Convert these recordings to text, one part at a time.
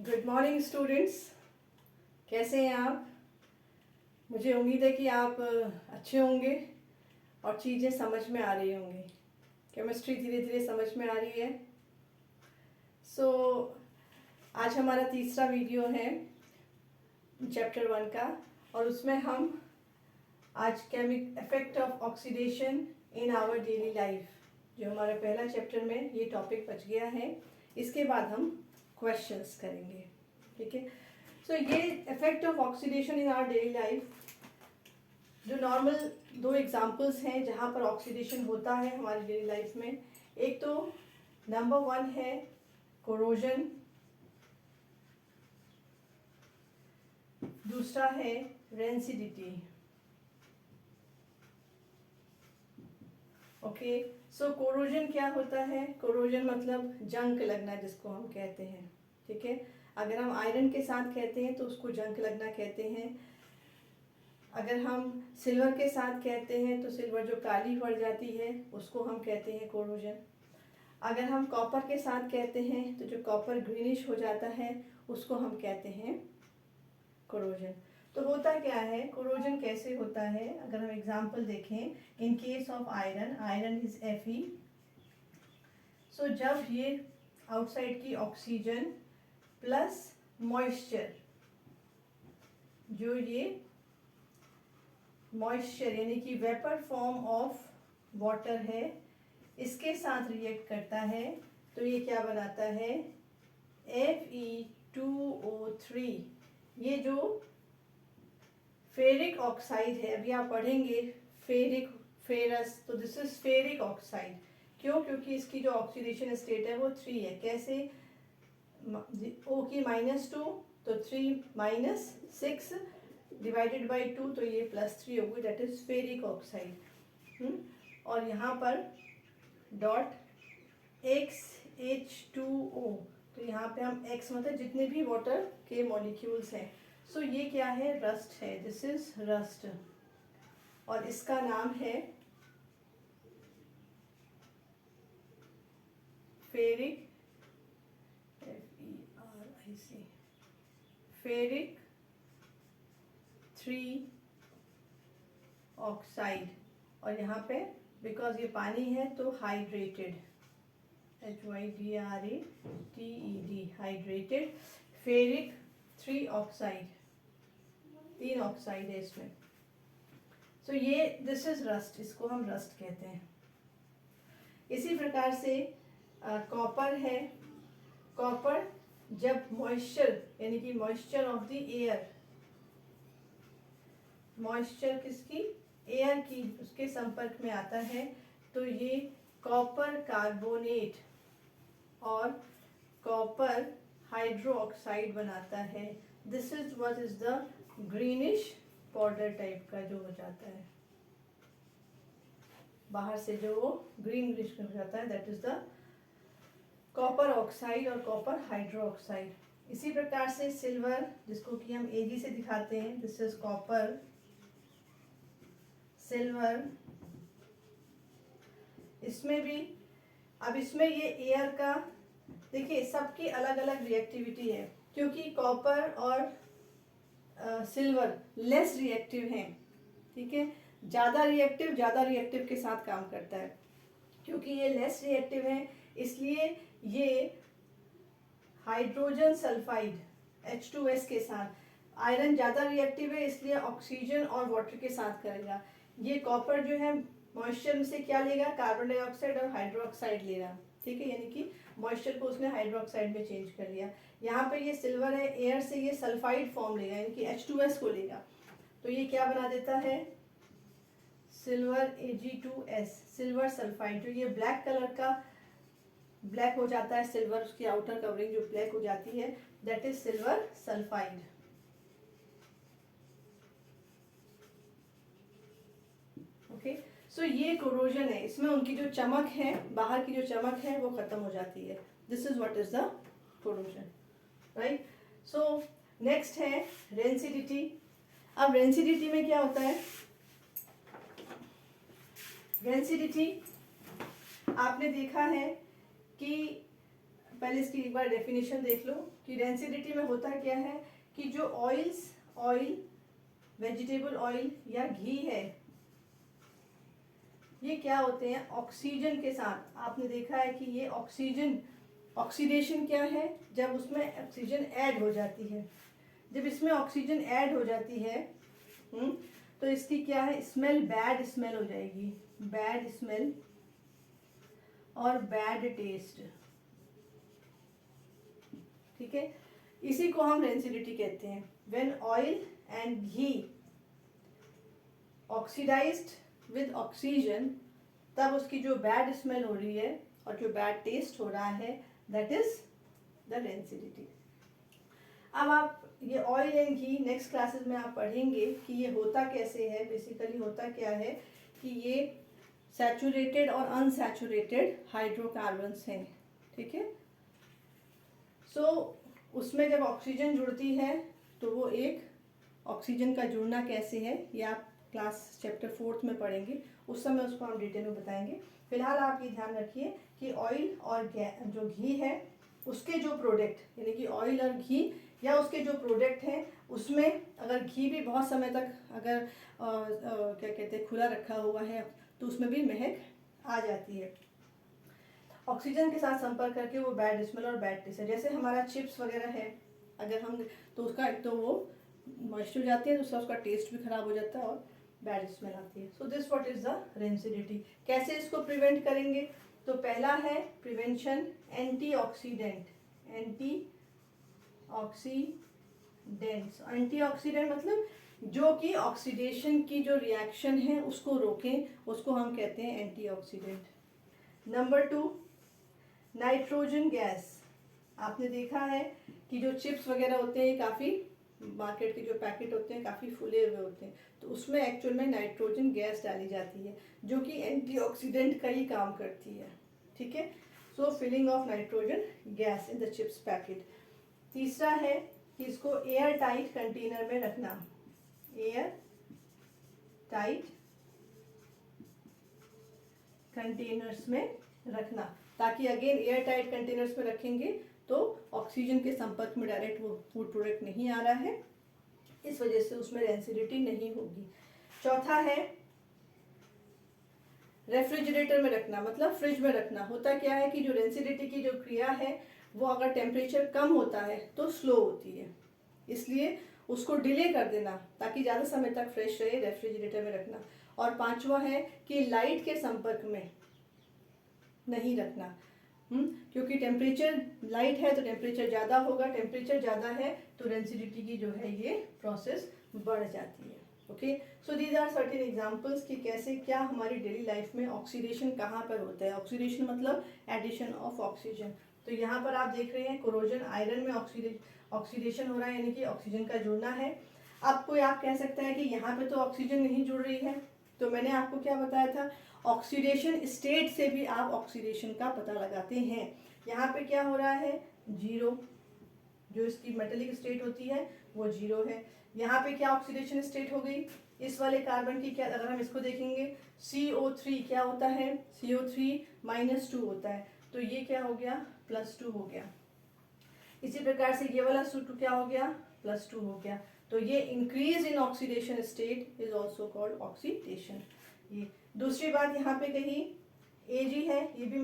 Good morning students. कैसे हैं आप? मुझे उम्मीद है कि आप अच्छे होंगे और चीज़ें समझ में आ रही होंगी। केमिस्ट्री धीरे धीरे समझ में आ रही है। सो आज हमारा तीसरा वीडियो है चैप्टर 1 का, और उसमें हम आज chemical effect of oxidation in our daily life, जो हमारा पहला चैप्टर में ये टॉपिक बच गया है, इसके बाद हम क्वेश्चंस करेंगे। ठीक है। सो ये effect of oxidation in our daily life, जो नॉर्मल दो एग्जांपल्स हैं जहाँ पर ऑक्सीडेशन होता है हमारी डेली लाइफ में। एक तो नंबर 1 है कोरोजन, दूसरा है रेंसिडिटी। ओके, सो कोरोजन क्या होता है? कोरोजन मतलब जंग लगना, जिसको हम कहते हैं। ठीक है। अगर हम आयरन के साथ कहते हैं तो उसको जंग लगना कहते हैं। अगर हम सिल्वर के साथ कहते हैं तो सिल्वर जो काली पड़ जाती है उसको हम कहते हैं कोरोजन। अगर हम कॉपर के साथ कहते हैं तो जो कॉपर ग्रीनिश हो जाता है उसको हम कहते हैं कोरोजन। तो होता क्या है, कोरोजन कैसे होता है? अगर हम एग्जांपल देखें, in case of iron, iron is Fe। सो जब ये आउटसाइड की ऑक्सीजन प्लस मॉइस्चर, जो ये मॉइस्चर यानी कि वेपर फॉर्म ऑफ वाटर है, इसके साथ रिएक्ट करता है, तो ये क्या बनाता है? Fe2O3। ये जो फेरिक ऑक्साइड है, अभी आप पढ़ेंगे फेरिक, फेरस, तो दिस इज फेरिक ऑक्साइड। क्यों? क्योंकि इसकी जो ऑक्सीडेशन स्टेट है वो 3 है। कैसे? O की -2, तो 3 - 6 डिवाइडेड बाई 2, तो ये +3 होगी, दैट इज फेरिक ऑक्साइड। और यहाँ पर डॉट XH2O, तो यहाँ पे हम X मतलब जितने भी वाटर के मॉलिक्यूल्स हैं। सो ये क्या है? रस्ट है, दिस इज रस्ट, और इसका नाम है फेरिक, FERIC, फेरिक 3 ऑक्साइड। और यहाँ पे बिकॉज ये पानी है तो hydrated, HYDRATED, hydrated ferric 3 oxide, 3 oxide है इसमें। सो ये दिस इज रस्ट, इसको हम रस्ट कहते हैं। इसी प्रकार से कॉपर है। कॉपर जब मॉइस्चर यानी कि moisture of the air, moisture किसकी? एयर की, उसके संपर्क में आता है तो ये कॉपर कार्बोनेट और कॉपर हाइड्रो ऑक्साइड बनाता है। This is what is the greenish powder type का जो हो जाता है, बाहर से जो वो ग्रीन ग्रीनिश हो जाता है, that is the copper oxide और कॉपर हाइड्रो ऑक्साइड। इसी प्रकार से सिल्वर, जिसको कि हम Ag से दिखाते हैं, दिस इज कॉपर, सिल्वर। इसमें भी, अब इसमें ये एयर का, देखिए सबकी अलग अलग रिएक्टिविटी है, क्योंकि कॉपर और सिल्वर लेस रिएक्टिव हैं। ठीक है। ज़्यादा रिएक्टिव के साथ काम करता है। क्योंकि ये लेस रिएक्टिव है इसलिए ये हाइड्रोजन सल्फाइड H2S के साथ, आयरन ज़्यादा रिएक्टिव है इसलिए ऑक्सीजन और वाटर के साथ करेगा। ये कॉपर जो है मॉइस्चर में से क्या लेगा? कार्बन डाइऑक्साइड और हाइड्रोक्साइड लेगा। ठीक है, यानी कि मॉइस्चर को उसने हाइड्रोक्साइड में चेंज कर लिया। यहाँ पे ये सिल्वर है, एयर से ये सल्फाइड फॉर्म लेगा, यानी कि H2S को लेगा, तो ये क्या बना देता है? Silver Ag2S, silver sulphide. जो ये ब्लैक कलर का ब्लैक हो जाता है सिल्वर, उसकी आउटर कवरिंग जो ब्लैक हो जाती है, that is silver sulphide. Okay, so ये कोरोजन है। इसमें उनकी जो चमक है, बाहर की जो चमक है वो खत्म हो जाती है। This is what is the corrosion, right. So next है रेंसिडिटी। अब रेंसिडिटी में क्या होता है? रेंसिडिटी आपने देखा है कि पहले इसकी एक बार डेफिनेशन देख लो कि डेंसिडिटी में होता क्या है कि जो ऑयल वेजिटेबल ऑयल या घी है, ये क्या होते हैं, ऑक्सीजन के साथ, आपने देखा है कि ये ऑक्सीडेशन क्या है, जब उसमें ऑक्सीजन ऐड हो जाती है, जब इसमें ऑक्सीजन ऐड हो जाती है तो इसकी क्या है, स्मेल बैड स्मेल हो जाएगी, बैड स्मेल और बैड टेस्ट, ठीक है। इसी को हम रेंसिडिटी कहते हैं। When oil and ghee oxidized with oxygen, तब उसकी जो बैड स्मेल हो रही है और जो बैड टेस्ट हो रहा है, दैट इज द रेंसिडिटी। अब आप ये oil and ghee next classes में आप पढ़ेंगे कि ये होता कैसे है, बेसिकली होता क्या है कि ये सैचुरेटेड और अनसैचुरेटेड हाइड्रोकार्बन्स हैं, ठीक है। सो उसमें जब ऑक्सीजन जुड़ती है तो वो एक ऑक्सीजन का जुड़ना कैसे है, ये आप क्लास चैप्टर 4 में पढ़ेंगे, उस समय उसको हम डिटेल में बताएंगे। फिलहाल आप ये ध्यान रखिए कि ऑयल और जो घी है उसके जो प्रोडक्ट, यानी कि ऑयल और घी या उसके जो प्रोडक्ट हैं, उसमें अगर घी भी बहुत समय तक अगर क्या कहते हैं खुला रखा हुआ है तो उसमें भी महक आ जाती है। ऑक्सीजन के साथ संपर्क करके वो बैड स्मेल और बैड टेस्ट है। जैसे हमारा चिप्स वगैरह है, अगर हम तो उसका एक तो वो मॉइस्चर हो जाती है, दूसरा उसका टेस्ट भी खराब हो जाता है और बैड स्मेल आती है। So this what is the rancidity. कैसे इसको प्रिवेंट करेंगे, तो पहला है प्रिवेंशन एंटीऑक्सीडेंट, एंटीऑक्सीडेंट मतलब जो कि ऑक्सीडेशन की जो रिएक्शन है उसको रोकें, उसको हम कहते हैं एंटीऑक्सीडेंट। Number 2, nitrogen gas. आपने देखा है कि जो चिप्स वगैरह होते हैं काफ़ी मार्केट के जो पैकेट होते हैं काफ़ी फूले हुए होते हैं, तो उसमें एक्चुअल में नाइट्रोजन गैस डाली जाती है जो कि एंटीऑक्सीडेंट का ही काम करती है, ठीक है। So filling of nitrogen gas in the chips packet. तीसरा है कि इसको एयर टाइट कंटेनर में रखना, एयर टाइट कंटेनर्स में रखना, ताकि अगेन एयर टाइट कंटेनर्स में रखेंगे तो ऑक्सीजन के संपर्क में डायरेक्ट वो फूड प्रोडक्ट नहीं आ रहा है, इस वजह से उसमें रेंसिडिटी नहीं होगी। चौथा है रेफ्रिजरेटर में रखना, मतलब फ्रिज में रखना। होता क्या है कि जो रेंसिडिटी की जो क्रिया है वो अगर टेम्परेचर कम होता है तो स्लो होती है, इसलिए उसको डिले कर देना ताकि ज़्यादा समय तक फ्रेश रहे, रेफ्रिजरेटर में रखना। और पांचवा है कि लाइट के संपर्क में नहीं रखना, क्योंकि टेम्परेचर लाइट है तो टेम्परेचर ज़्यादा होगा, टेम्परेचर ज़्यादा है तो रेंसिडिटी की जो है ये प्रोसेस बढ़ जाती है। Okay, so these are certain examples कि कैसे क्या हमारी डेली लाइफ में ऑक्सीडेशन कहाँ पर होता है। ऑक्सीडेशन मतलब एडिशन ऑफ ऑक्सीजन। तो यहाँ पर आप देख रहे हैं कोरोजन, आयरन में ऑक्सीडेशन हो रहा है, यानी कि ऑक्सीजन का जुड़ना है। अब कोई आप कह सकता है कि यहाँ पे तो ऑक्सीजन नहीं जुड़ रही है, तो मैंने आपको क्या बताया था, ऑक्सीडेशन स्टेट से भी आप ऑक्सीडेशन का पता लगाते हैं। यहाँ पे क्या हो रहा है, जीरो, जो इसकी मेटेलिक स्टेट होती है वो जीरो है। यहाँ पे क्या ऑक्सीडेशन स्टेट हो गई, इस वाले कार्बन की क्या, अगर हम इसको देखेंगे CO3 क्या होता है, CO3 -2 होता है, तो ये क्या हो गया, +2 हो गया। इसी प्रकार से ये वाला सूत्र क्या हो गया, +2 हो गया। तो ये increase in oxidation state is also called oxidation. ये दूसरी बात यहाँ पे कही Ag है, ये भी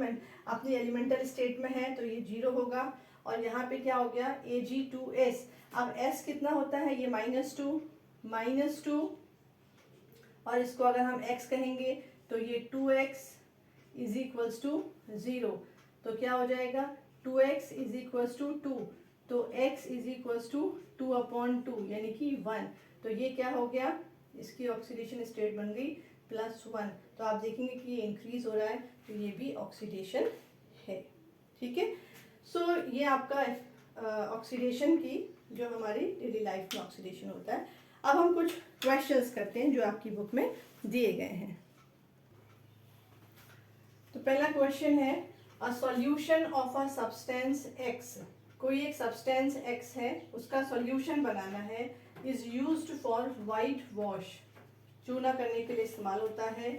अपनी एलिमेंटल स्टेट में है तो ये जीरो होगा। और यहाँ पे क्या हो गया, Ag2S। अब S कितना होता है, ये -2 और इसको अगर हम x कहेंगे तो ये 2x इज इक्वल्स टू 0। तो क्या हो जाएगा, 2x इज इक्वल्स टू 2, तो x इज इक्वल्स टू 2/2 यानी कि 1। तो ये क्या हो गया, इसकी ऑक्सीडेशन स्टेट बन गई +1। तो आप देखेंगे कि ये इंक्रीज हो रहा है, तो ये भी ऑक्सीडेशन है, ठीक है। सो ये आपका ऑक्सीडेशन की जो हमारी डेली लाइफ में ऑक्सीडेशन होता है। अब हम कुछ क्वेश्चंस करते हैं जो आपकी बुक में दिए गए हैं। तो पहला क्वेश्चन है, a solution of a substance X, कोई एक सब्सटेंस X है उसका सॉल्यूशन बनाना है, is used for white wash, चूना करने के लिए इस्तेमाल होता है।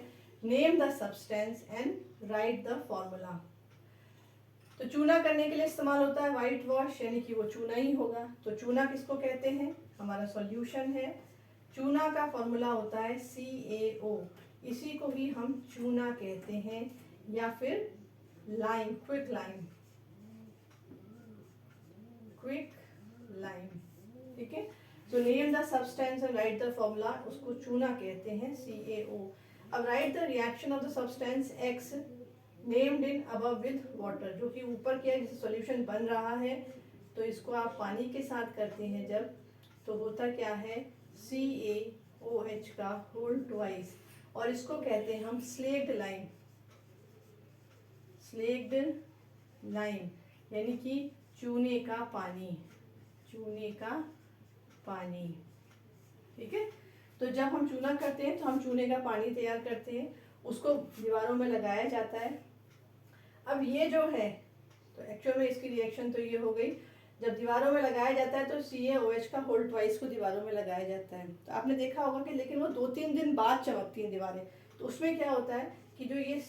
Name the substance and right the formula. तो चूना करने के लिए इस्तेमाल होता है वाइट वॉश, यानी कि वो चूना ही होगा। तो चूना किसको कहते हैं? हमारा सॉल्यूशन है। चूना का फॉर्मूला होता है CaO, इसी को ही हम चूना कहते हैं, या फिर lime, quick lime, quick lime. ठीक है, so name the substance and right the formula, उसको चूना कहते हैं CaO। अब right the reaction of the substance X named in above with water, जो कि ऊपर क्या है, जैसे सॉल्यूशन बन रहा है तो इसको आप पानी के साथ करते हैं जब, तो होता क्या है CaOH का होल ट्वाइस, और इसको कहते हैं हम स्लेक्ड लाइम, स्लेक्ड लाइम, यानी कि चूने का पानी, चूने का पानी। ठीक है, तो जब हम चूना करते हैं तो हम चूने का पानी तैयार करते हैं, उसको दीवारों में लगाया जाता है। अब ये जो है, तो एक्चुअल में इसकी रिएक्शन तो ये हो गई, जब दीवारों में लगाया जाता है तो CaOH का होल ट्वाइस को दीवारों में लगाया जाता है। तो आपने देखा होगा कि लेकिन वो 2-3 दिन बाद चमकती हैं दीवारें। तो उसमें क्या होता है कि जो ये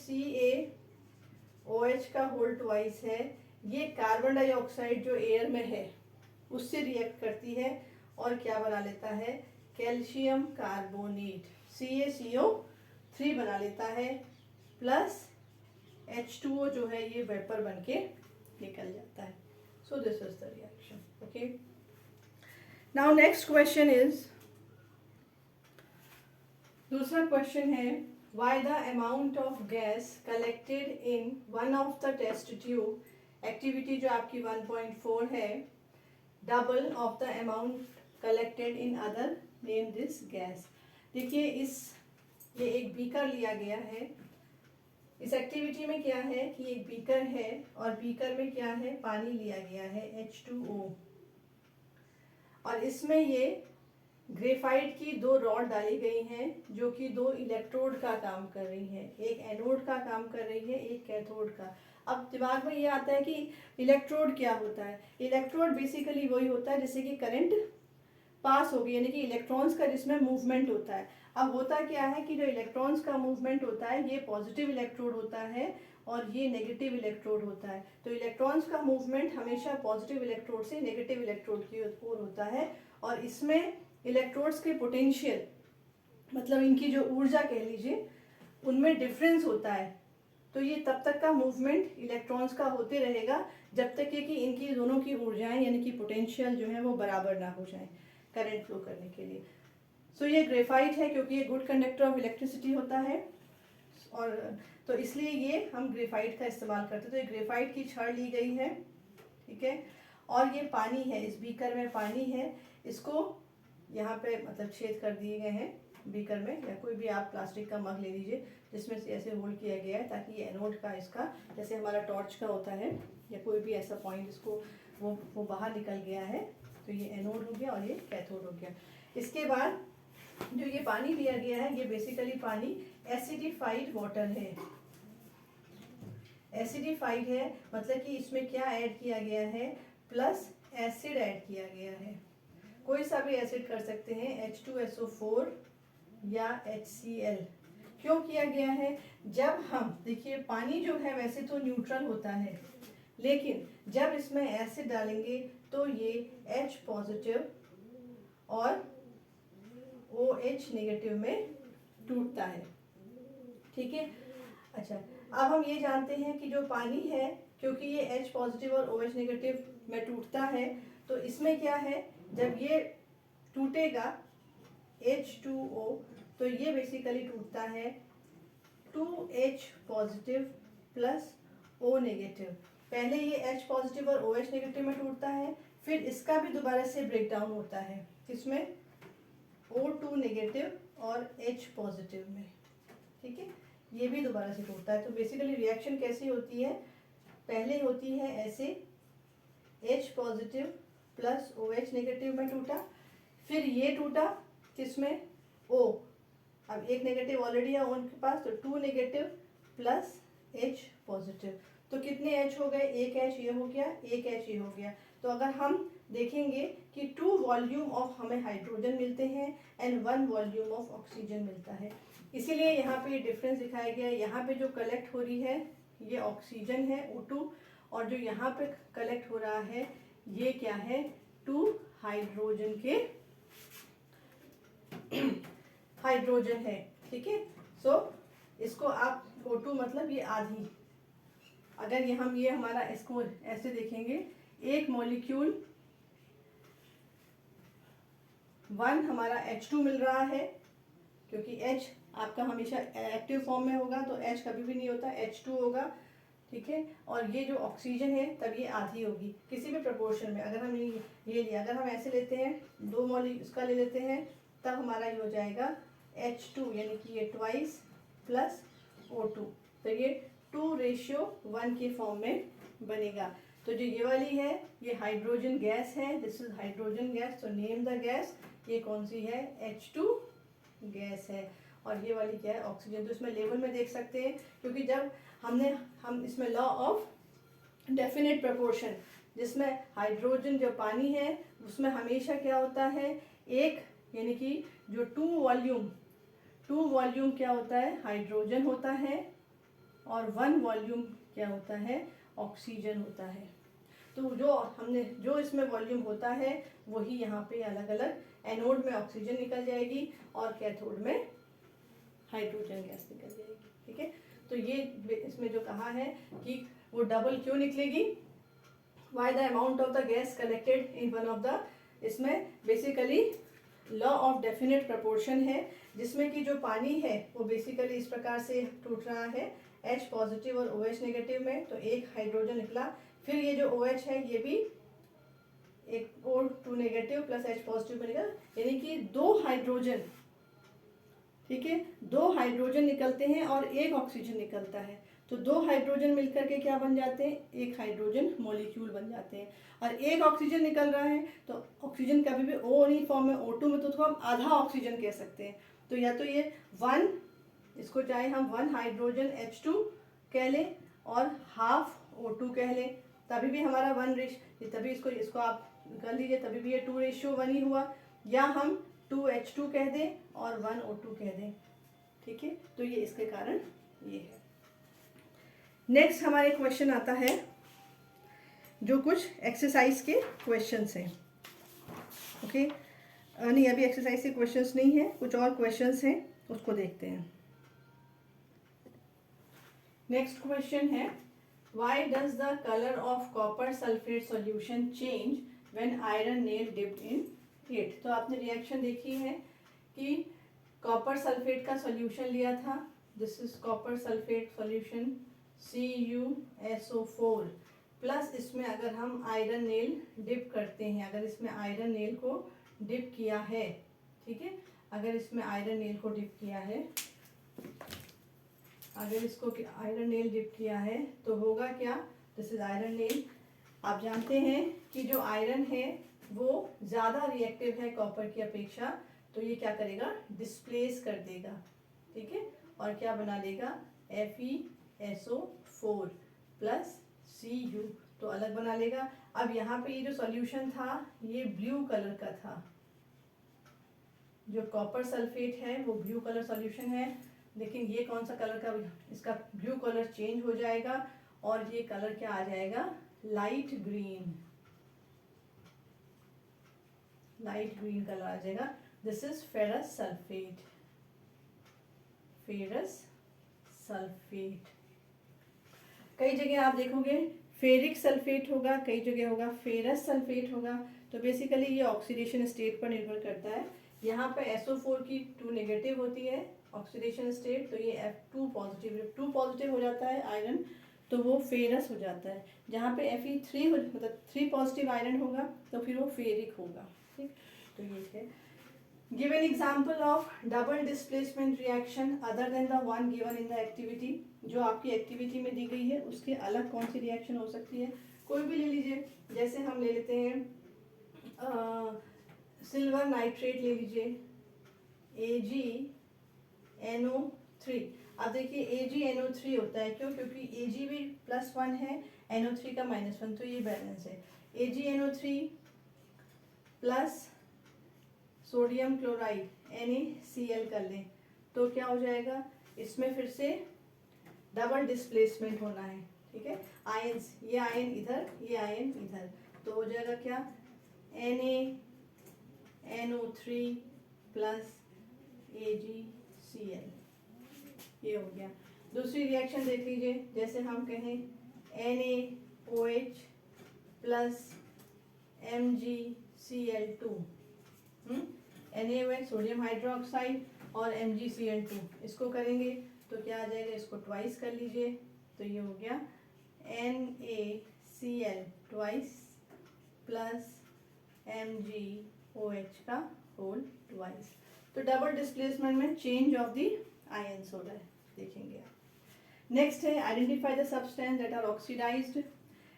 CaOH का होल ट्वाइस है, ये कार्बन डाइऑक्साइड जो एयर में है उससे रिएक्ट करती है और क्या बना लेता है, कैल्शियम कार्बोनेट CaCO3 बना लेता है, प्लस H2O जो है ये वेपर बन के निकल जाता है। So this is the reaction. Okay. Now next question is, दूसरा क्वेश्चन है, why the amount of gas collected in one of the test tube, activity जो आपकी 1.4 है, double of the amount collected in other, name this gas। देखिए ये एक beaker लिया गया है। इस एक्टिविटी में क्या है कि एक बीकर है और बीकर में क्या है, पानी लिया गया है H2O, और इसमें ये ग्रेफाइट की 2 रॉड डाली गई हैं जो कि 2 इलेक्ट्रोड का काम कर रही हैं, एक एनोड का काम कर रही है, एक कैथोड का। अब दिमाग में ये आता है कि इलेक्ट्रोड क्या होता है। इलेक्ट्रोड बेसिकली वही होता है जिससे कि करंट पास होगी, यानी कि इलेक्ट्रॉन्स का जिसमें मूवमेंट होता है। अब होता क्या है कि जो इलेक्ट्रॉन्स का मूवमेंट होता है ये पॉजिटिव इलेक्ट्रोड होता है और ये नेगेटिव इलेक्ट्रोड होता है। तो इलेक्ट्रॉन्स का मूवमेंट हमेशा पॉजिटिव इलेक्ट्रोड से नेगेटिव इलेक्ट्रोड की ओर होता है, और इसमें इलेक्ट्रोड्स के पोटेंशियल, मतलब इनकी जो ऊर्जा कह लीजिए, उनमें डिफरेंस होता है। तो ये तब तक का मूवमेंट इलेक्ट्रॉन्स का होते रहेगा जब तक कि इनकी दोनों की ऊर्जाएं यानी कि पोटेंशियल जो है वो बराबर ना हो जाए करंट फ्लो करने के लिए। सो ये ग्रेफाइट है क्योंकि ये गुड कंडक्टर ऑफ इलेक्ट्रिसिटी होता है, और तो इसलिए ये हम ग्रेफाइट का इस्तेमाल करते हैं। तो ये ग्रेफाइट की छड़ ली गई है, ठीक है, और ये पानी है, इस बीकर में पानी है, इसको यहाँ पे मतलब छेद कर दिए गए हैं बीकर में, या कोई भी आप प्लास्टिक का मग ले लीजिए जिसमें से ऐसे होल्ड किया गया है ताकि ये एनोड का, इसका जैसे हमारा टॉर्च का होता है या कोई भी ऐसा पॉइंट, इसको वो बाहर निकल गया है, तो ये एनोड हो गया और ये कैथोड हो गया। इसके बाद जो ये पानी लिया गया है ये बेसिकली पानी एसिडिफाइड वाटर है। एसिडिफाइड है मतलब कि इसमें क्या ऐड किया गया है, प्लस एसिड ऐड किया गया है। कोई सा भी एसिड कर सकते हैं, H2SO4 या HCl। क्यों किया गया है, जब हम देखिए पानी जो है वैसे तो न्यूट्रल होता है, लेकिन जब इसमें एसिड डालेंगे तो ये H पॉजिटिव और OH नेगेटिव में टूटता है, ठीक है। अच्छा, अब हम ये जानते हैं कि जो पानी है क्योंकि ये H पॉजिटिव और OH नेगेटिव में टूटता है, तो इसमें क्या है, जब ये टूटेगा H2O तो ये बेसिकली टूटता है 2H positive plus O negative. पहले ये H पॉजिटिव और OH नेगेटिव में टूटता है, फिर इसका भी दोबारा से ब्रेक डाउन होता है, किसमें, O2 नेगेटिव और H पॉजिटिव में, ठीक है, ये भी दोबारा से टूटता है। तो बेसिकली रिएक्शन कैसी होती है, पहले होती है ऐसे H positive plus OH negative में टूटा, फिर ये टूटा किसमें, O, अब एक नेगेटिव ऑलरेडी है उनके पास, तो 2 नेगेटिव प्लस H पॉजिटिव, तो कितने H हो गए, एक H ये हो गया, एक H ये हो गया। तो अगर हम देखेंगे कि 2 वॉल्यूम ऑफ हमें हाइड्रोजन मिलते हैं एंड 1 वॉल्यूम ऑफ ऑक्सीजन मिलता है, इसीलिए यहाँ पे ये डिफरेंस दिखाया गया है। यहाँ पे जो कलेक्ट हो रही है ये ऑक्सीजन है O2, और जो यहाँ पे कलेक्ट हो रहा है ये क्या है, 2 हाइड्रोजन के हाइड्रोजन है, ठीक है। सो इसको आप O2 मतलब ये आधी, अगर ये हम ये हमारा इसको ऐसे देखेंगे, एक मॉलिक्यूल 1 हमारा H2 मिल रहा है, क्योंकि H आपका हमेशा एक्टिव फॉर्म में होगा तो H कभी भी नहीं होता, H2 होगा, ठीक है। और ये जो ऑक्सीजन है तब ये आधी होगी किसी भी प्रपोर्शन में। अगर हम ये लिया, अगर हम ऐसे लेते हैं 2 मोल इसका ले लेते हैं, तब हमारा ये हो जाएगा H2, यानी कि ये ट्वाइस प्लस O2, तो ये 2:1 के फॉर्म में बनेगा। तो जो ये वाली है ये हाइड्रोजन गैस है, दिस इज हाइड्रोजन गैस, तो नेम द गैस, ये कौन सी है, H2 गैस है। और ये वाली क्या है, ऑक्सीजन। तो इसमें लेवल में देख सकते हैं, क्योंकि जब हम इसमें लॉ ऑफ डेफिनेट प्रपोर्शन, जिसमें हाइड्रोजन जो पानी है उसमें हमेशा क्या होता है, एक यानी कि जो 2 वॉल्यूम क्या होता है, हाइड्रोजन होता है, और 1 वॉल्यूम क्या होता है, ऑक्सीजन होता है। तो जो इसमें वॉल्यूम होता है वही यहाँ पे अलग अलग, एनोड में ऑक्सीजन निकल जाएगी और कैथोड में हाइड्रोजन गैस निकल जाएगी, ठीक है। तो ये इसमें जो कहा है कि वो डबल क्यों निकलेगी, why the amount of the gas collected in one of the, इसमें basically law of definite proportion है, जिसमें कि जो पानी है वो बेसिकली इस प्रकार से टूट रहा है, H पॉजिटिव और OH नेगेटिव में, तो एक हाइड्रोजन निकला, फिर ये जो OH है ये भी एक O2 negative plus H positive में निकला, यानी कि 2 हाइड्रोजन, ठीक है, 2 हाइड्रोजन निकलते हैं और एक ऑक्सीजन निकलता है। तो 2 हाइड्रोजन मिलकर के क्या बन जाते हैं, एक हाइड्रोजन मॉलिक्यूल बन जाते हैं। और एक ऑक्सीजन निकल रहा है तो ऑक्सीजन कभी भी O नहीं फॉर्म में, O2 में, तो उसको हम आधा ऑक्सीजन कह सकते हैं। तो या तो ये 1, इसको चाहे हम 1 हाइड्रोजन H2 कह लें और हाफ O2 कह लें, तभी भी हमारा 1, तभी इसको आप कर लीजिए, तभी भी ये 2:1 ही हुआ, या हम 2H2 कह दें और 1O2 कह दें, ठीक है। तो ये इसके कारण ये है। नेक्स्ट हमारे क्वेश्चन आता है, जो कुछ एक्सरसाइज के क्वेश्चंस हैं, ओके। नहीं, अभी एक्सरसाइज के क्वेश्चंस नहीं है, कुछ और क्वेश्चंस हैं, उसको देखते हैं। नेक्स्ट क्वेश्चन है, why does the colour of copper sulphate solution change when iron nail dipped in it. तो आपने रिएक्शन देखी है कि कॉपर सल्फेट का सॉल्यूशन लिया था, this is copper sulphate solution CuSO4, plus इसमें अगर हम आयरन नेल डिप करते हैं, अगर इसमें आयरन नेल को डिप किया है, ठीक है, अगर इसमें आयरन नेल को डिप किया है, अगर इसको आयरन नेल डिप किया है तो होगा क्या, दिस इज आयरन नेल। आप जानते हैं कि जो आयरन है वो ज़्यादा रिएक्टिव है कॉपर की अपेक्षा, तो ये क्या करेगा, डिस्प्लेस कर देगा, ठीक है, और क्या बना लेगा, FeSO4 प्लस Cu, तो अलग बना लेगा। अब यहाँ पे ये जो सॉल्यूशन था ये ब्लू कलर का था, जो कॉपर सल्फेट है वो ब्लू कलर सॉल्यूशन है, लेकिन ये कौन सा कलर का, इसका ब्लू कलर चेंज हो जाएगा और ये कलर क्या आ जाएगा, light green, light green colour आ जाएगा। This is ferrous sulphate, ferrous sulphate. कई जगह आप देखोगे फेरिक सल्फेट होगा, कई जगह होगा फेरस सल्फेट होगा। तो बेसिकली ये ऑक्सीडेशन स्टेट पर निर्भर करता है। यहाँ पे SO4 की 2 नेगेटिव होती है ऑक्सीडेशन स्टेट, तो ये F2 पॉजिटिव, 2 पॉजिटिव हो जाता है आयरन, तो वो फेरस हो जाता है। जहाँ पे Fe3 मतलब 3 पॉजिटिव आयरन होगा तो फिर वो फेरिक होगा, ठीक। तो ये है, give an example of double displacement reaction other than the one given in the activity. जो आपकी एक्टिविटी में दी गई है उसके अलग कौन सी रिएक्शन हो सकती है, कोई भी ले लीजिए। जैसे हम ले लेते हैं सिल्वर नाइट्रेट ले लीजिए, AgNO3। अब देखिए AgNO3 होता है, क्यों, क्योंकि Ag भी +1 है, NO3 का -1, तो ये बैलेंस है। AgNO3 plus sodium chloride NaCl कर लें तो क्या हो जाएगा, इसमें फिर से डबल डिस्प्लेसमेंट होना है, ठीक है, आयंस, ये आयन इधर, ये आयन इधर, तो हो जाएगा क्या, NaNO3 प्लस AgCl, ये हो गया। दूसरी रिएक्शन देख लीजिए, जैसे हम कहें NaOH plus MgCl2, NaOH sodium hydroxide और MgCl2, इसको करेंगे तो क्या आ जाएगा, इसको ट्वाइस कर लीजिए, तो ये हो गया NaCl ट्वाइस प्लस MgOH का होल ट्वाइस। तो डबल डिस्प्लेसमेंट में चेंज ऑफ द आयंस हो रहा है, देखेंगे आप। नेक्स्ट है identify the substance that are oxidized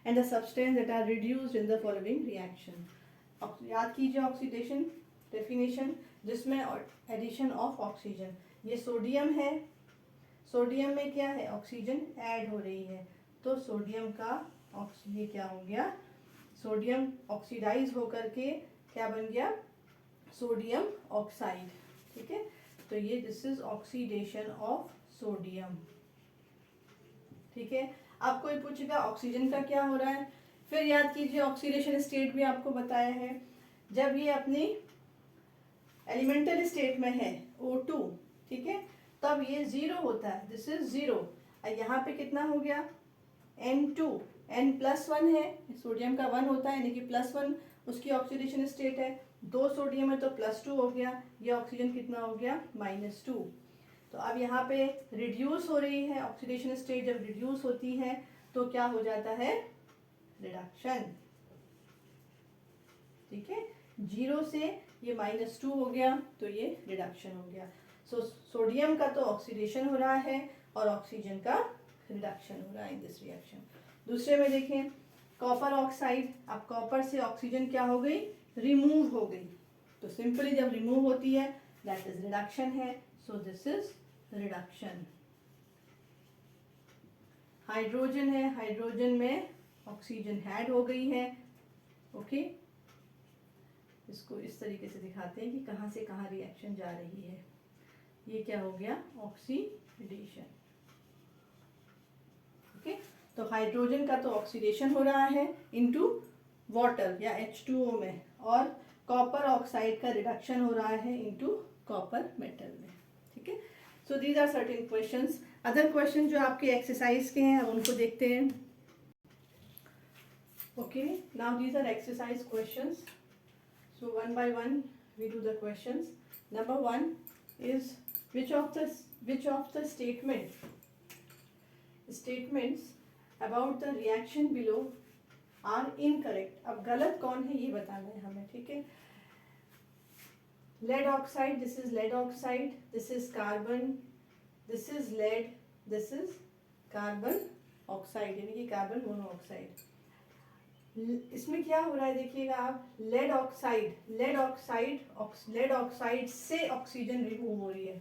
and the substance that are reduced in the following reaction. याद कीजिए ऑक्सीडेशन डेफिनेशन, जिसमें एडिशन ऑफ ऑक्सीजन, ये सोडियम है, सोडियम में क्या है, ऑक्सीजन ऐड हो रही है, तो सोडियम का ये क्या हो गया, सोडियम ऑक्सीडाइज होकर के क्या बन गया, सोडियम ऑक्साइड, ठीक है। तो ये this is oxidation of sodium, ठीक है। आप कोई पूछेगा ऑक्सीजन का क्या हो रहा है, फिर याद कीजिए ऑक्सीडेशन स्टेट भी आपको बताया है, जब ये अपनी एलिमेंटल स्टेट में है O2, ठीक है, तब ये जीरो होता है, दिस इज जीरो। यहाँ पे कितना हो गया, N2, N+1 है, सोडियम का 1 होता है, यानी कि +1 उसकी ऑक्सीडेशन स्टेट है, 2 सोडियम है तो +2 हो गया, ये ऑक्सीजन कितना हो गया, -2। तो अब यहाँ पे रिड्यूस हो रही है ऑक्सीडेशन स्टेट, जब रिड्यूस होती है तो क्या हो जाता है, रिडक्शन, ठीक है, 0 से ये -2 हो गया तो ये रिडक्शन हो गया। सो सोडियम का तो ऑक्सीडेशन हो रहा है और ऑक्सीजन का रिडक्शन हो रहा है इन दिस रिएक्शन। दूसरे में देखें कॉपर ऑक्साइड, अब कॉपर से ऑक्सीजन क्या हो गई, रिमूव हो गई, तो सिंपली जब रिमूव होती है दैट इज रिडक्शन है, so this is reduction. Hydrogen है, हाइड्रोजन में ऑक्सीजन ऐड हो गई है, ओके। इसको इस तरीके से दिखाते हैं कि कहाँ से कहाँ रिएक्शन जा रही है, ये क्या हो गया, ऑक्सीडेशन, ओके। तो हाइड्रोजन का तो ऑक्सीडेशन हो रहा है इनटू वाटर या H2O में, और कॉपर ऑक्साइड का रिडक्शन हो रहा है इनटू कॉपर मेटल में, ठीक है। So these are certain questions. Other question जो आपके एक्सरसाइज के हैं अब उनको देखते हैं, okay. Now these are exercise questions, so one by one we do the questions. Number 1 is which of the statements about the reaction below are incorrect. अब गलत कौन है ये बताना है हमें, ठीक है। lead oxide, this is lead oxide, this is carbon, this is lead, this is carbon oxide, यानी कि कार्बन मोनोऑक्साइड। इसमें क्या हो रहा है देखिएगा आप, लेड ऑक्साइड से ऑक्सीजन रिमूव हो रही है,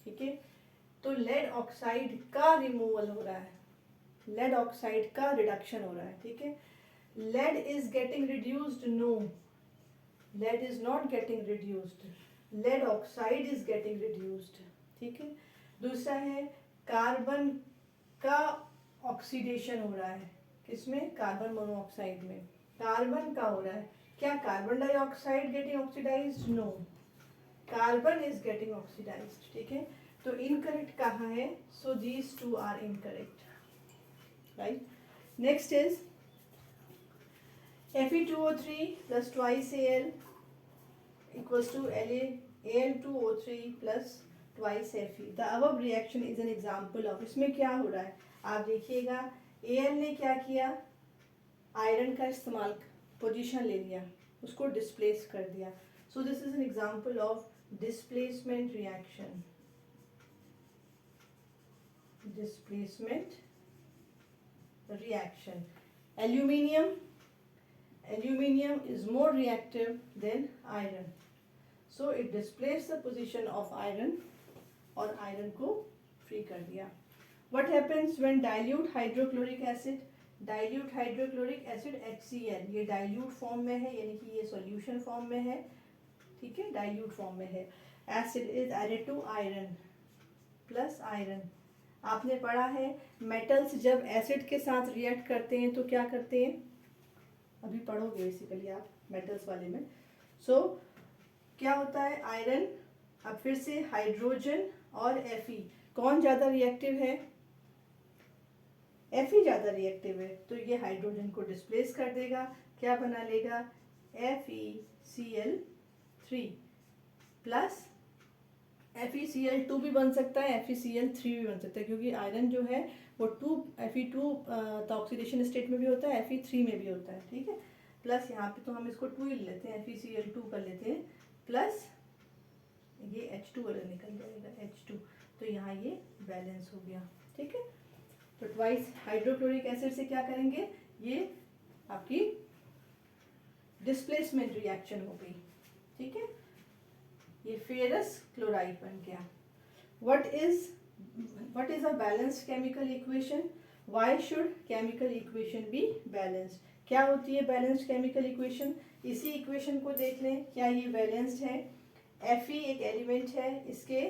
ठीक है। तो लेड ऑक्साइड का रिमूवल हो रहा है, लेड ऑक्साइड का रिडक्शन हो रहा है, ठीक है। Lead is getting reduced, no, lead is not getting reduced, lead oxide is getting reduced, ठीक है। दूसरा है कार्बन का ऑक्सीडेशन हो रहा है, किसमें, कार्बन मोनोऑक्साइड में, कार्बन का हो रहा है, क्या carbon dioxide getting oxidized, no, carbon is getting oxidized, ठीक है। तो इनकरेक्ट कहाँ है, so these two are incorrect, right. Next is Fe2O3 plus twice Al equals to Al2O3 plus twice Fe. The above reaction is an example of, इसमें क्या हो रहा है आप देखिएगा, Al ने क्या किया, आयरन का इस्तेमाल, पोजीशन ले लिया, उसको डिस्प्लेस कर दिया, so this is an example of displacement reaction, displacement reaction. Aluminium is more reactive than iron, so it displaced the position of iron और iron को free कर दिया. What happens when dilute hydrochloric acid? Dilute hydrochloric acid HCl, ये dilute form में है, यानी कि ये solution form में है, ठीक है, dilute form में है. Acid is added to iron plus iron. आपने पढ़ा है मेटल्स जब एसिड के साथ रिएक्ट करते हैं तो क्या करते हैं, अभी पढ़ोगे बेसिकली आप मेटल्स वाले में। सो क्या होता है, आयरन, अब फिर से हाइड्रोजन और Fe, कौन ज़्यादा रिएक्टिव है, Fe ज़्यादा रिएक्टिव है, तो ये हाइड्रोजन को डिस्प्लेस कर देगा, क्या बना लेगा, FeCl3 प्लस FeCl2 भी बन सकता है, FeCl3 भी बन सकता है, क्योंकि आयरन जो है वो Fe2 ऑक्सीडेशन स्टेट में भी होता है, Fe3 में भी होता है, ठीक है। प्लस यहाँ पे तो हम इसको 2 ही लेते हैं, FeCl2 कर लेते हैं, प्लस ये H2 वाला निकल जाएगा, H2, तो यहाँ ये बैलेंस हो गया, ठीक है। तो ट्वाइस हाइड्रोक्लोरिक एसिड से क्या करेंगे, ये आपकी डिस्प्लेसमेंट रिएक्शन हो गई, ठीक है। ये फेरस क्लोराइड बन गया। What is a balanced chemical equation, why should chemical equation be balanced, क्या होती है बैलेंस्ड केमिकल इक्वेशन, इसी इक्वेशन को देख लें, क्या ये बैलेंस्ड है, Fe एक एलिमेंट है, इसके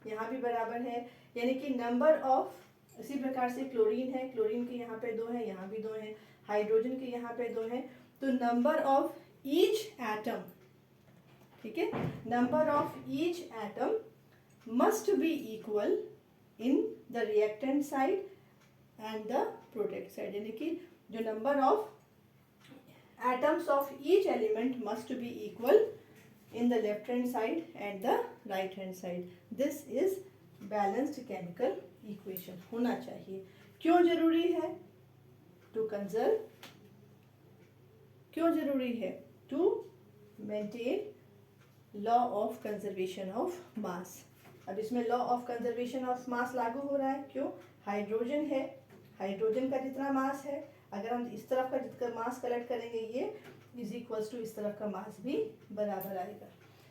यहाँ भी बराबर है, यानी कि नंबर ऑफ, इसी प्रकार से क्लोरीन है, क्लोरीन के यहाँ पे 2 है, यहाँ भी 2 है, हाइड्रोजन के यहाँ पे 2 है, तो नंबर ऑफ ईच एटम, ठीक है, number of each atom must be equal in the reactant side and the product side, यानी कि जो number of atoms of each element must be equal in the left hand side and the right hand side. This is balanced chemical equation होना चाहिए। क्यों जरूरी है, to conserve, क्यों जरूरी है, to maintain law of conservation of mass। अब इसमें law of conservation of mass लागू हो रहा है, क्यों, हाइड्रोजन है, हाइड्रोजन का जितना मास है, अगर हम इस तरफ का जितना मास कलेक्ट करेंगे ये इज इक्वल्स टू इस तरफ का मास भी बराबर आएगा,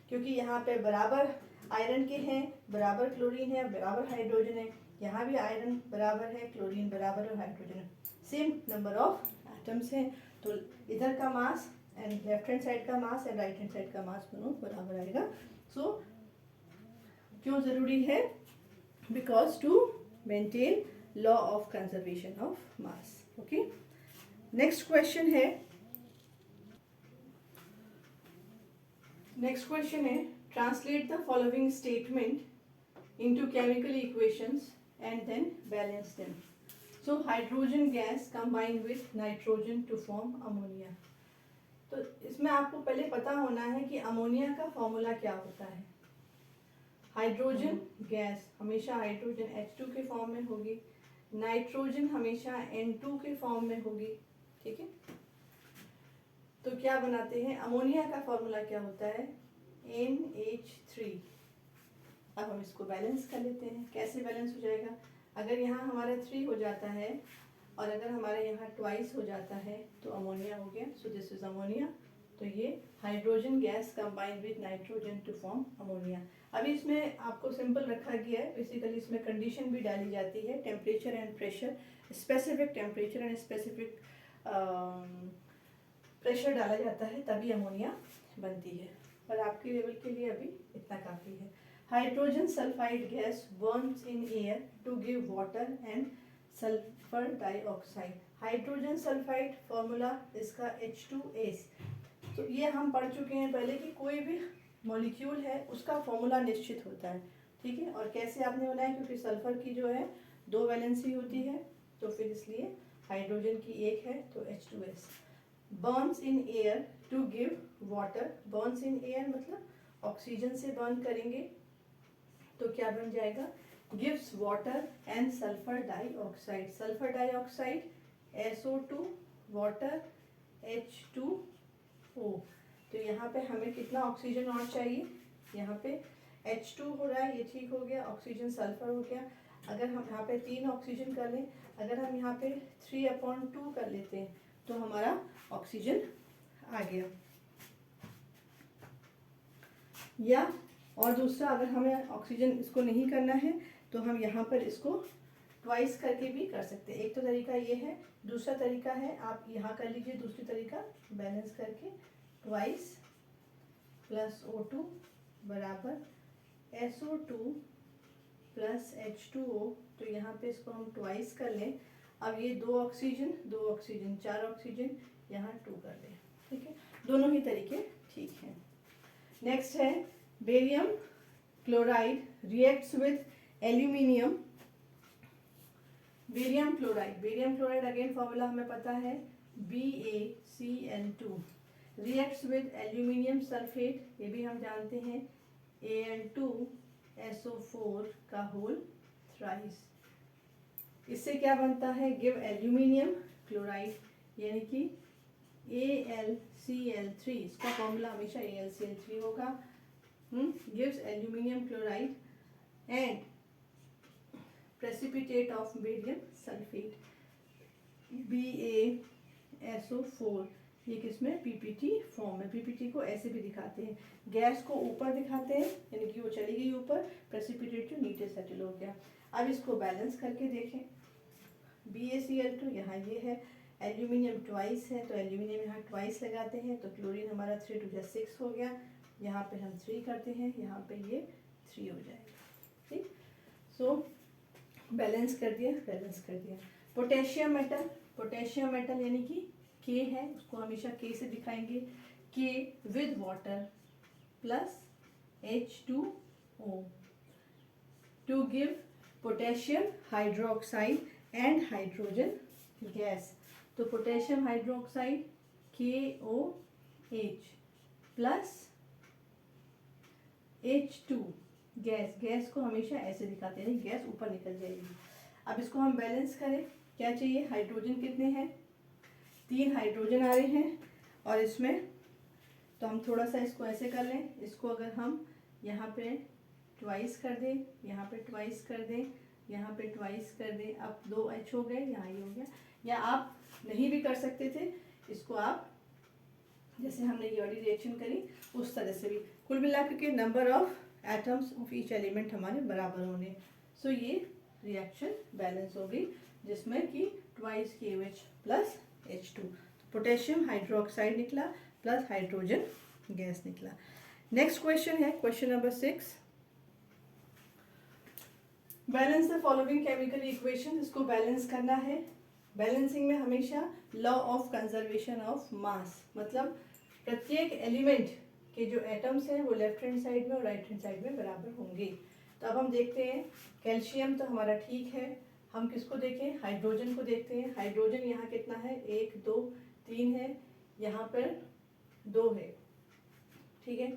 क्योंकि यहाँ पे बराबर आयरन के हैं, बराबर क्लोरीन है, बराबर हाइड्रोजन है, यहाँ भी आयरन बराबर है, क्लोरीन बराबर और हाइड्रोजन है, सेम नंबर ऑफ एटम्स हैं, तो इधर का mass and left hand side का mass and right hand side का मास दोनों बराबर आएगा। सो क्यों ज़रूरी है, because to maintain law of conservation of mass. Okay, next question है, नेक्स्ट क्वेश्चन है, translate the following statement into chemical equations and then balance them. So hydrogen gas combine with nitrogen to form ammonia. तो इसमें आपको पहले पता होना है कि अमोनिया का फॉर्मूला क्या होता है। हाइड्रोजन गैस हमेशा हाइड्रोजन H2 के फॉर्म में होगी, नाइट्रोजन हमेशा N2 के फॉर्म में होगी, ठीक है। तो क्या बनाते हैं, अमोनिया का फॉर्मूला क्या होता है, NH3। अब हम इसको बैलेंस कर लेते हैं, कैसे बैलेंस हो जाएगा, अगर यहाँ हमारा 3 हो जाता है और अगर हमारे यहाँ ट्वाइस हो जाता है तो अमोनिया हो गया, सो दिस इज अमोनिया। तो ये hydrogen gas combine with nitrogen to form ammonia. अभी इसमें आपको सिंपल रखा गया है, बेसिकली इसमें कंडीशन भी डाली जाती है, temperature and pressure, specific temperature and specific pressure डाला जाता है तभी अमोनिया बनती है, पर आपके लेवल के लिए अभी इतना काफ़ी है। Hydrogen sulphide gas burns in air to give water and sulphur dioxide. Hydrogen sulphide formula इसका H2S। तो ये हम पढ़ चुके हैं पहले कि कोई भी मॉलिक्यूल है उसका फॉर्मूला निश्चित होता है, ठीक है। और कैसे आपने बनाया, क्योंकि सल्फर की जो है 2 वैलेंसी होती है, तो फिर इसलिए हाइड्रोजन की 1 है, तो H2S। Burns in air to give water, burns in air मतलब ऑक्सीजन से बर्न करेंगे तो क्या बन जाएगा, gives water and sulphur dioxide, sulphur dioxide SO2, water H2O। तो यहाँ पे हमें कितना ऑक्सीजन और चाहिए, यहाँ पे H2 हो रहा है, ये ठीक हो गया, ऑक्सीजन सल्फर हो गया। अगर हम यहाँ पे 3 ऑक्सीजन कर लें, अगर हम यहाँ पे 3/2 कर लेते हैं तो हमारा ऑक्सीजन आ गया। या और दूसरा, अगर हमें ऑक्सीजन इसको नहीं करना है तो हम यहाँ पर इसको ट्वाइस करके भी कर सकते हैं। एक तो तरीका ये है, दूसरा तरीका है आप यहाँ कर लीजिए, दूसरी तरीका बैलेंस करके ट्वाइस प्लस O2 बराबर SO2 प्लस H2O, तो यहाँ पे इसको हम ट्वाइस कर लें। अब ये 2 ऑक्सीजन 2 ऑक्सीजन 4 ऑक्सीजन, यहाँ 2 कर दें। ठीक है, दोनों ही तरीके ठीक हैं। नेक्स्ट है barium chloride reacts with aluminium. Barium chloride again formula हमें पता है BaCl2 reacts with aluminium sulphate, ये भी हम जानते हैं Al2SO4 का होल थ्राइस। इससे क्या बनता है, गिव एल्यूमिनियम क्लोराइड, यानी कि AlCl3, इसका फॉर्मूला हमेशा AlCl3 होगा। Gives aluminium chloride and precipitate of barium sulfate BaSO4, ये किसमें PPT फॉर्म में। PPT को ऐसे भी दिखाते हैं, गैस को ऊपर दिखाते हैं यानी कि वो चली गई ऊपर, प्रेसिपिटेट जो नीचे सेटल हो गया। अब इसको बैलेंस करके देखें, BaCl2 यहाँ ये है, एल्यूमिनियम ट्वाइस है तो एल्यूमिनियम यहाँ ट्वाइस लगाते हैं, तो क्लोरीन हमारा 3 2 6 हो गया, यहाँ पे हम 3 करते हैं, यहाँ पे ये 3 हो जाएगा। ठीक, सो बैलेंस कर दिया। पोटेशियम मेटल यानी कि K है, उसको हमेशा K से दिखाएंगे, K with water plus H2O to give potassium hydroxide and hydrogen gas. तो potassium hydroxide KOH plus H2 gas को हमेशा ऐसे दिखाते हैं, गैस ऊपर निकल जाएगी। अब इसको हम बैलेंस करें, क्या चाहिए, हाइड्रोजन कितने हैं, 3 हाइड्रोजन आ रहे हैं, और इसमें तो हम थोड़ा सा इसको ऐसे कर लें, इसको अगर हम यहाँ पे ट्वाइस कर दें, यहाँ पे ट्वाइस कर दें, यहाँ पे ट्वाइस कर दें, अब 2H हो गए, यहाँ ये हो गया। या आप नहीं भी कर सकते थे, इसको आप जैसे हमने ये वाली रिएक्शन करी उस तरह से भी। कुल मिलाकर के number of atoms of each element हमारे बराबर होने। सो ये रिएक्शन बैलेंस हो गई, जिसमें कि twice KOH plus H2, potassium hydroxide निकला प्लस हाइड्रोजन गैस निकला। नेक्स्ट क्वेश्चन है question number 6, balance the following chemical equation. इसको बैलेंस करना है। बैलेंसिंग में हमेशा लॉ ऑफ कंजर्वेशन ऑफ मास, मतलब प्रत्येक एलिमेंट के जो एटम्स हैं वो लेफ्ट हैंड साइड में और राइट हैंड साइड में बराबर होंगे। तो अब हम देखते हैं, कैल्शियम तो हमारा ठीक है, हम किसको देखें, हाइड्रोजन को देखते हैं। हाइड्रोजन यहाँ कितना है, 1 2 3 है, यहाँ पर 2 है। ठीक है,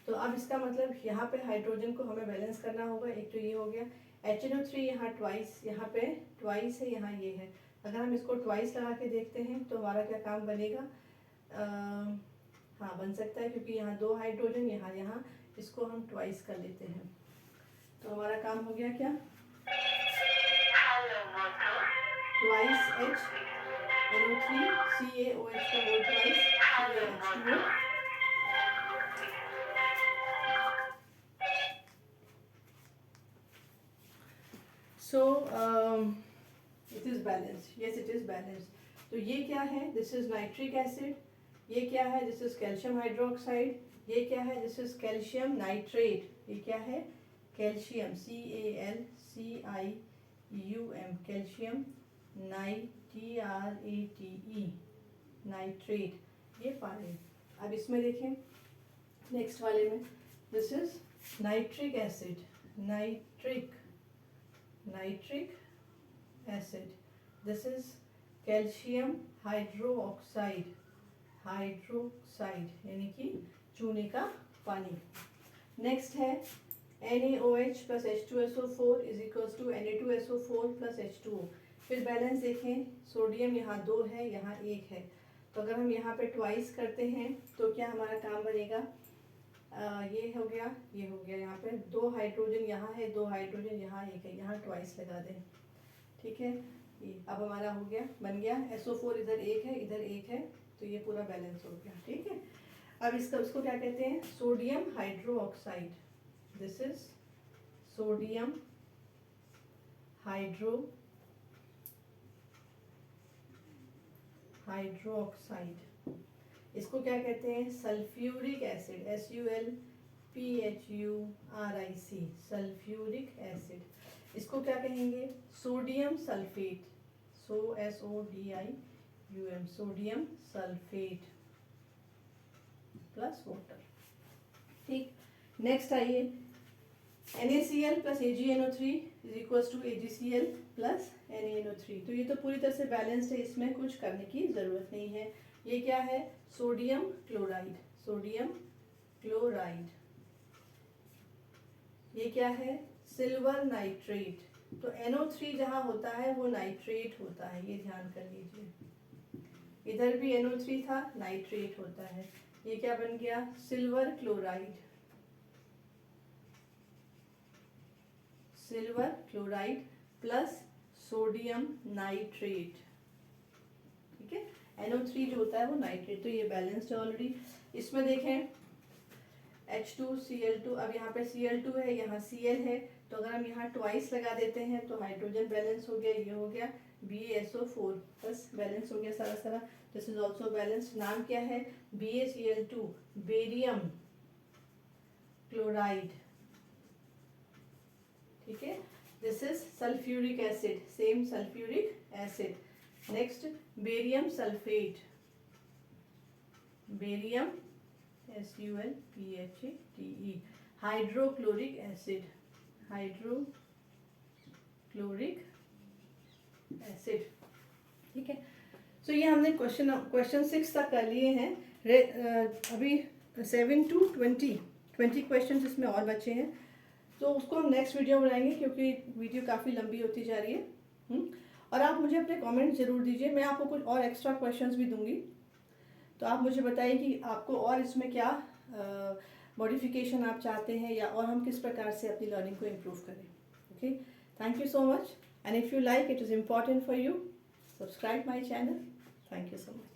तो अब इसका मतलब यहाँ पे हाइड्रोजन को हमें बैलेंस करना होगा। एक तो ये हो गया, HNO3 यहाँ ट्वाइस, यहाँ पे ट्वाइस है, यहाँ ये है। अगर हम इसको ट्वाइस लगा के देखते हैं तो हमारा क्या काम बनेगा, हाँ बन सकता है, क्योंकि यहाँ 2 हाइड्रोजन, यहाँ इसको हम ट्वाइस कर लेते हैं, तो हमारा काम हो गया क्या, ट्वाइस HNO3 CaOH का whole twice CaH2O। So it is balance, yes it is balance. तो ये क्या है, दिस इज नाइट्रिक एसिड, ये क्या है, दिस इज कैल्शियम हाइड्रोक्साइड, ये क्या है, दिस इज कैल्शियम नाइट्रेट, ये क्या है, calcium CalCium, calcium TRATE nitrate, ये पानी। अब इसमें देखें नेक्स्ट वाले में, this is nitric acid, nitric acid, this is calcium hydroxide यानी कि चूने का पानी। नेक्स्ट है NaOH plus H2SO4 is equals to Na2SO4 plus H2O। फिर बैलेंस देखें, सोडियम यहाँ 2 है, यहाँ 1 है, तो अगर हम यहाँ पे ट्वाइस करते हैं तो क्या हमारा काम बनेगा, ये हो गया, ये हो गया, यहाँ पे 2 हाइड्रोजन यहाँ है, 2 हाइड्रोजन यहाँ 1 है, यहाँ ट्वाइस लगा दें। ठीक है, ये अब हमारा हो गया, बन गया SO4, इधर 1 है, इधर 1 है, तो ये पूरा बैलेंस हो गया। ठीक है, अब उसको क्या कहते हैं, sodium hydroxide, this is sodium hydroxide. इसको क्या कहते हैं, sulphuric acid, SULPHURIC, sulphuric acid. इसको क्या कहेंगे? Sodium sulphate, SODIUM, sodium sulphate plus water. ठीक, नेक्स्ट आइए, NaCl plus AgNO3 is equals to AgCl plus NaNO3। तो ये तो पूरी तरह से बैलेंस्ड है, इसमें कुछ करने की ज़रूरत नहीं है। ये क्या है? Sodium chloride, sodium chloride. ये क्या है? Silver nitrate. तो NO3 जहाँ होता है वो नाइट्रेट होता है, ये ध्यान कर लीजिए। इधर भी NO3 था, नाइट्रेट होता है। ये क्या बन गया? Silver chloride, silver chloride plus sodium nitrate. ठीक है, NO3 जो होता है वो नाइट्रेट। तो ये बैलेंस्ड है ऑलरेडी। इसमें देखें H2Cl2, अब यहाँ पे Cl2 है, यहाँ Cl है, तो अगर हम यहाँ ट्वाइस लगा देते हैं तो हाइड्रोजन बैलेंस हो गया, ये हो गया BaSO4, बस बैलेंस हो गया सारा सारा। This is also balanced. नाम क्या है? BaCl2, barium chloride. ठीक है, this is sulphuric acid, same sulphuric acid. Next barium sulphate, barium SULPHATE, hydrochloric acid, hydrochloric acid. ठीक है, सो ये हमने क्वेश्चन 6 तक कर लिए हैं। अभी 7 to 20 क्वेश्चन इसमें और बचे हैं, तो उसको हम नेक्स्ट वीडियो बनाएंगे क्योंकि वीडियो काफ़ी लंबी होती जा रही है। और आप मुझे अपने कमेंट ज़रूर दीजिए, मैं आपको कुछ और एक्स्ट्रा क्वेश्चंस भी दूंगी, तो आप मुझे बताइए कि आपको और इसमें क्या मॉडिफिकेशन आप चाहते हैं, या और हम किस प्रकार से अपनी लर्निंग को इम्प्रूव करें। Okay, thank you so much, and if you like it is important for you, subscribe my channel. Thank you so much.